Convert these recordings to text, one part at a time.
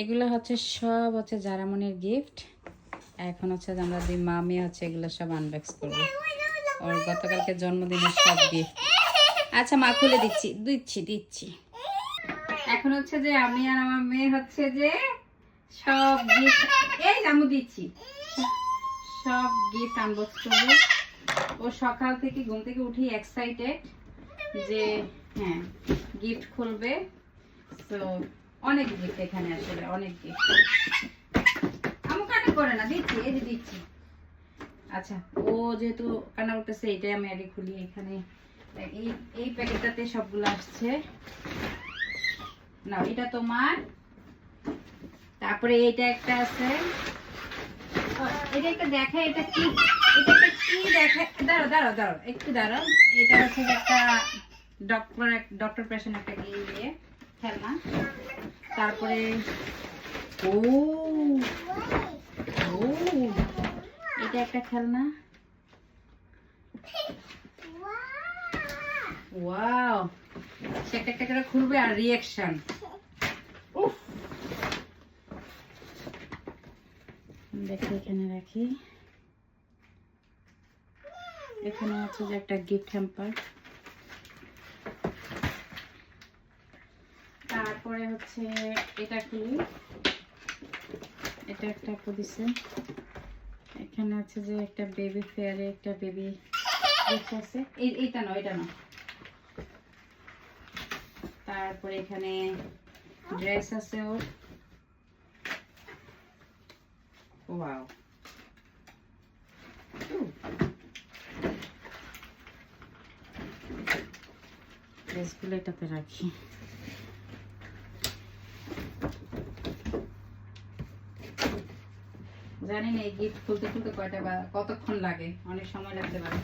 এগুলো হচ্ছে সব হচ্ছে জারামনির গিফট। এখন হচ্ছে যে আমরা দুই মামি হচ্ছে এগুলো সব আনবক্স করবো। ওর গতকালকে জন্মদিনের সব গিফট। আচ্ছা মা খুলে দিচ্ছি দিচ্ছি। এখন হচ্ছে যে আমি আর আমার মেয়ে হচ্ছে যে সব গিফট এই জামু দিচ্ছি, সব গিফট আনবক্স করবো। ও সকাল থেকে ঘুম থেকে উঠি এক্সাইটেড যে হ্যাঁ গিফট খুলবে। তো অনেক গিফট এখানে, আসলে অনেক গিফট। আমি কানে করে না, দিচ্ছি এই যে দিচ্ছি। আচ্ছা ও যেহেতু কান্না করতেছে এটাই আমি আগে খুলি। এখানে এই প্যাকেটটাতে সবগুলো আসছে। না এটা তোমার, তারপরে এটা একটা আছে, এটা একটা দেখে এটা কি, এটা একটা কি দেখে, দাঁড়াও একটু দাঁড়াও। এটা হচ্ছে একটা ডক্টর পেশেন্ট একটা গিয়ে খেলনা। তারপরে ও ও এটা একটা খেলনা। ওয়াও, সে একটা করে খুলবে আর রিঅ্যাকশন। দেখি এখানে রাখি। এখানে আছে যে একটা গিফট হ্যাম্পার। তারপরে হচ্ছে এটা খুলি, এটা একটা আপু দিছে। এখানে আছে যে একটা বেবি ফেয়ারে একটা বেবি গিফট আছে। এইটা না, এটা না। তারপরে এখানে ড্রেস আছে ওর। ওয়াও, ড্রেসগুলো এটাতে রাখি। জানি না এই গিফট খুলতে খুলতে কয়টা বা কতক্ষণ লাগে, অনেক সময় লাগতে পারে।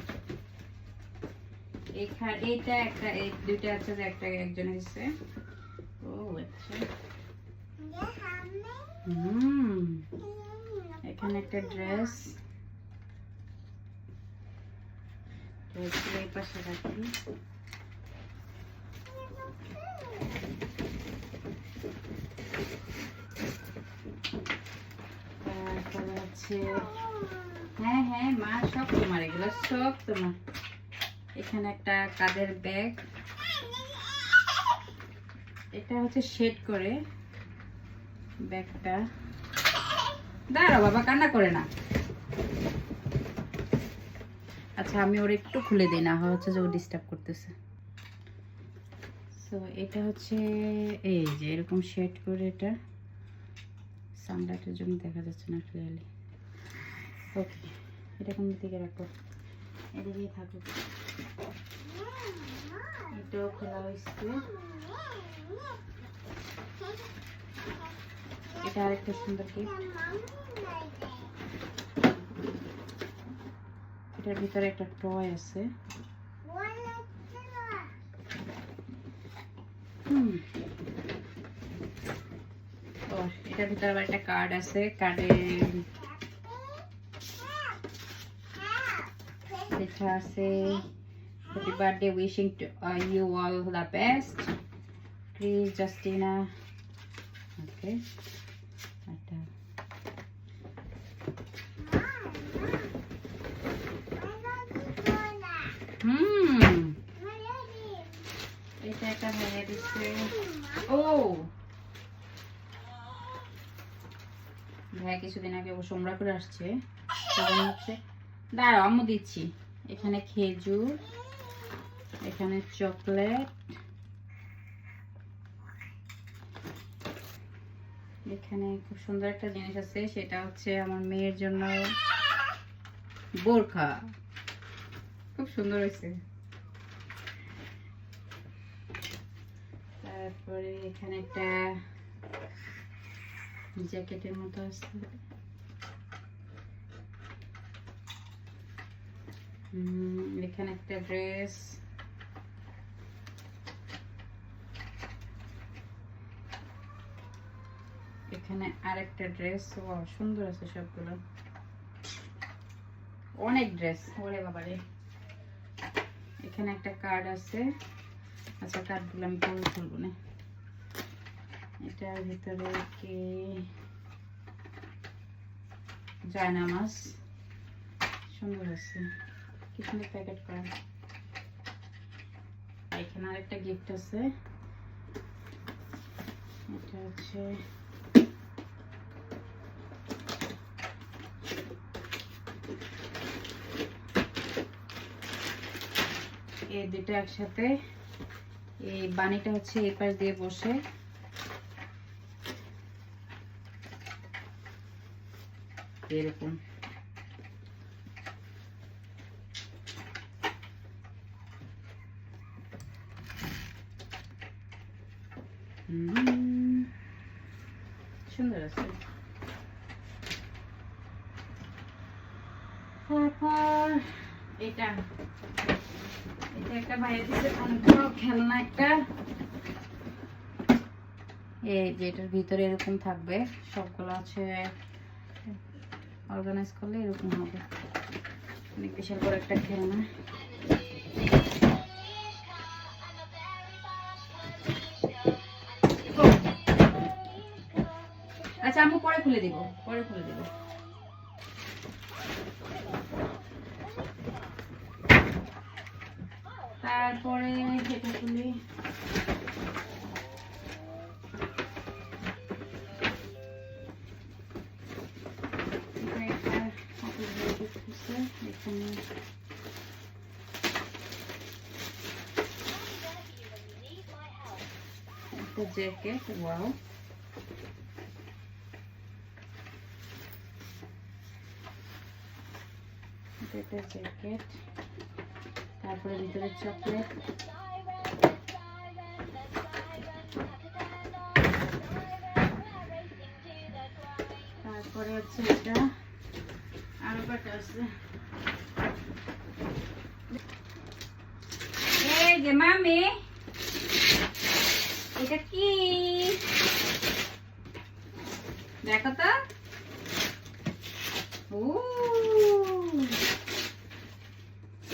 এইটা একটা, এই দুইটা আছে যে একটা একজনে দিচ্ছে। ও আচ্ছা, এখানে একটা ড্রেস, ড্রেসগুলো এই পাশে রাখি। তারপরে হচ্ছে হ্যাঁ হ্যাঁ মা সব তোমার, এগুলো সব তোমার। এখানে একটা কাঁধের ব্যাগ, এটা হচ্ছে শেড করে ব্যাগটা। দাঁড়াও বাবা, কান্না করে না। আচ্ছা আমি ওর একটু খুলে দিই, না হচ্ছে যে ও ডিস্টার্ব করতেছে। তো এটা হচ্ছে এই যে এরকম শেড করে, এটা সানলাইটের জন্য দেখা যাচ্ছে না ক্লিয়ারলি। ওকে, এটা কোন দিকে রাখো, এদিকেই থাকুক। এটাও খোলা হয়েছে। এটা আরেকটা সুন্দর গিফট। এটার ভিতরে একটা টয় আছে। এটার ভিতরে আবার একটা কার্ড আছে। কার্ডে লেখা আছে happy birthday, wishing you all the best, Chris Justina. Okay, এটা এটা একটা ভাইয়া দিচ্ছে। ও ভাইয়া কিছুদিন আগে ও সোমরা করে আসছে, হচ্ছে। দাঁড়াও আম্মু দিচ্ছি। এখানে খেজুর, এখানে চকলেট, এখানে খুব সুন্দর একটা জিনিস আছে, সেটা হচ্ছে আমার মেয়ের জন্য বোরখা। খুব সুন্দর হয়েছে। তারপরে এখানে একটা জ্যাকেটের মতো আছে। এখানে একটা ড্রেস, এখানে আরেকটা ড্রেস। ও সুন্দর আছে সবগুলো, অনেক ড্রেস। ওরে বাবারে, এখানে একটা কার্ড আছে। আচ্ছা কার্ডগুলো আমি পরে খুলবো না। এটা এটার ভিতরে কি জায়নামাজ, সুন্দর আছে, কি সুন্দর প্যাকেট করা। এখানে আরেকটা গিফট আছে, এটা হচ্ছে এই দুটো একসাথে, এই বানিটা হচ্ছে এই পাশ দিয়ে বসে, এরকম সুন্দর আছে। তারপর এটা একটা বাইরে দিচ্ছে অনেক বড় খেলনা একটা, এই যে এটার ভিতরে এরকম থাকবে, সবগুলো আছে অর্গানাইজ করলে এরকম হবে, অনেক বিশাল বড় একটা খেলনা। আচ্ছা আমি পরে খুলে দিব, পরে খুলে দিব। তারপরে এটা খুলি, এখানে একটা জ্যাকেট, ওয়াও, এটা জ্যাকেট, তারপরে ভিতরে চকলেট, তারপরে হচ্ছে এটা আরো কটা আছে, এই যে মামি এটা কি দেখো তো, ও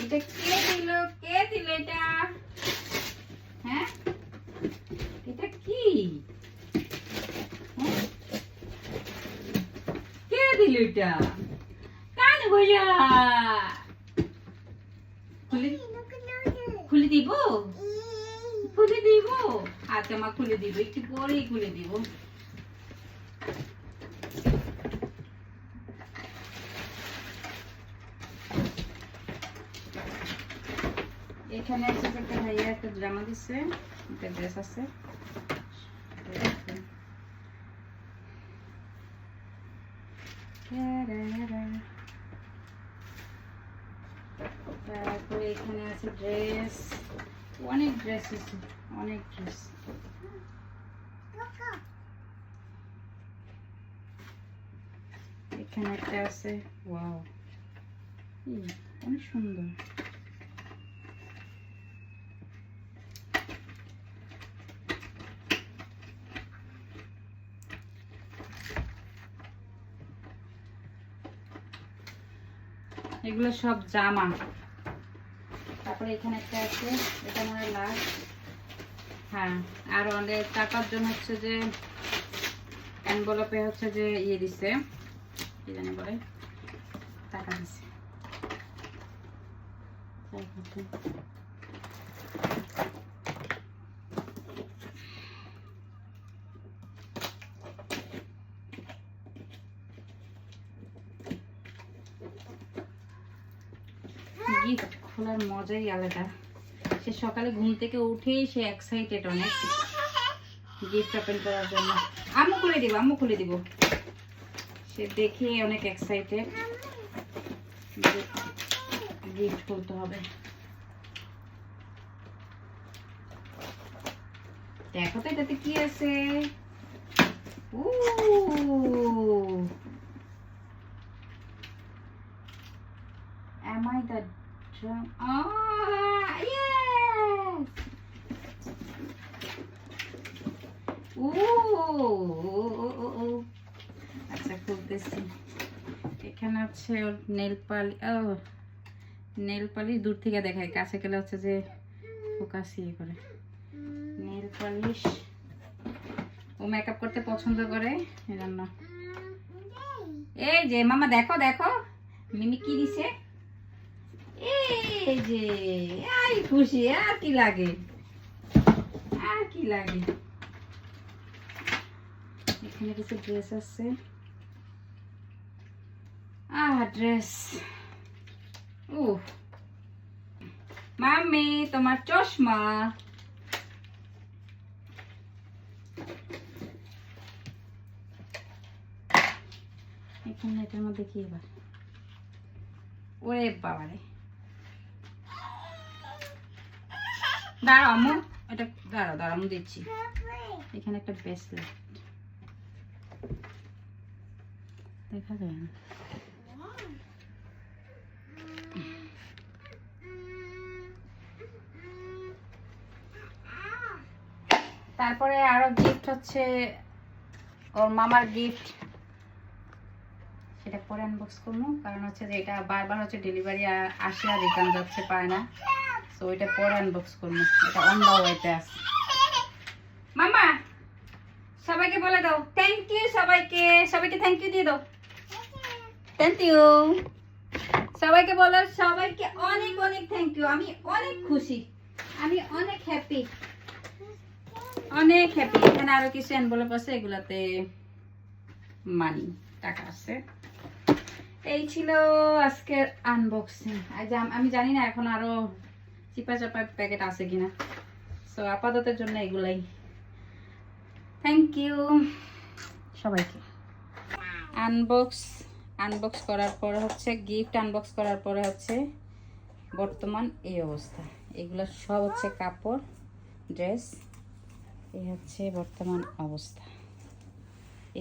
এটা কে দিল, কে দিল এটা, হ্যাঁ এটা কি, কে দিল এটা, কান বোঝা, খুলে দিব, খুলে দিব, আচ্ছা মা খুলে দিব, একটু পরেই খুলে দিব। এখানে আছে একটা ভাইয়া একটা জামা দিচ্ছে, একটা ড্রেস আছে, তারপরে এখানে আছে ড্রেস, অনেক ড্রেস আছে, অনেক ড্রেস। এখানে একটা আছে, ওয়াও অনেক সুন্দর। এগুলো সব জামা। তারপরে এখানে একটা আছে, এটা মনে হয় লাস্ট, হ্যাঁ আর অনেক 4-5 জন হচ্ছে যে এনভেলপে হচ্ছে যে ইয়ে দিছে, কি জানি বলে, টাকা দিছে। গিফট খোলার মজাই আলাদা, সে সকালে ঘুম থেকে উঠেই সে এক্সাইটেড অনেক গিফট ওপেন করার জন্য। আম্মু খুলে দিব, আম্মু খুলে দিব, সে দেখে অনেক এক্সাইটেড, গিফট খুলতে হবে। দেখো তো এটাতে কি আছে, Am I the drum? Oh, yes! Ooh! আচ্ছা খুলতেছি। এখানে আছে নেল পালিশ, নেল পালিশ দূর থেকে দেখায়, কাছে গেলে হচ্ছে যে ফোকাস ইয়ে করে। নেল পালিশ, ও মেকআপ করতে পছন্দ করে এজন্য। এই যে মামা দেখো দেখো মিমি কি দিছে, এই যে আই খুশি, আর কি লাগে, আর কি লাগে। এখানে কিছু ড্রেস আছে, ড্রেস। মাম্মি তোমার চশমা। এখানে এটার মধ্যে কি এবার, ওরে বাবারে, দাঁড়াও আম্মু, এটা দাঁড়াও দাঁড়াও আমি দিচ্ছি। এখানে একটা ব্রেসলেট দেখা যায় না। তারপরে আরো গিফট হচ্ছে ওর মামার গিফট, সেটা পরে আনবক্স করবো, কারণ হচ্ছে যে এটা বারবার হচ্ছে ডেলিভারি আসে আর রিটার্ন যাচ্ছে, পায় না। সো এটা পরে আনবক্স করবো, এটা অন দা ওয়েতে আছে। মামা সবাইকে বলে দাও থ্যাংক ইউ, সবাইকে সবাইকে থ্যাংক ইউ দিয়ে দাও, থ্যাংক ইউ সবাইকে বলো, সবাইকে অনেক অনেক থ্যাংক ইউ। আমি অনেক খুশি, আমি অনেক হ্যাপি, অনেক হ্যাপি। এখানে আরো কিছু এনভেলপ আছে, এগুলাতে মানি টাকা আছে। এই ছিল আজকের আনবক্সিং। আমি জানি না এখন আরো চিপা চাপা প্যাকেট আছে কিনা, সো আপাততের জন্য এগুলাই। থ্যাংক ইউ সবাইকে। আনবক্স করার পরে হচ্ছে গিফট আনবক্স করার পরে হচ্ছে বর্তমান এই অবস্থা। এগুলো সব হচ্ছে কাপড়, ড্রেস। এই হচ্ছে বর্তমান অবস্থা।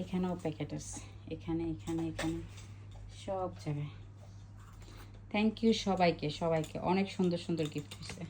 এখানেও প্যাকেট আছে, এখানে এখানে এখানে সব জায়গায়। থ্যাংক ইউ সবাইকে, সবাইকে অনেক সুন্দর সুন্দর গিফট দিচ্ছে।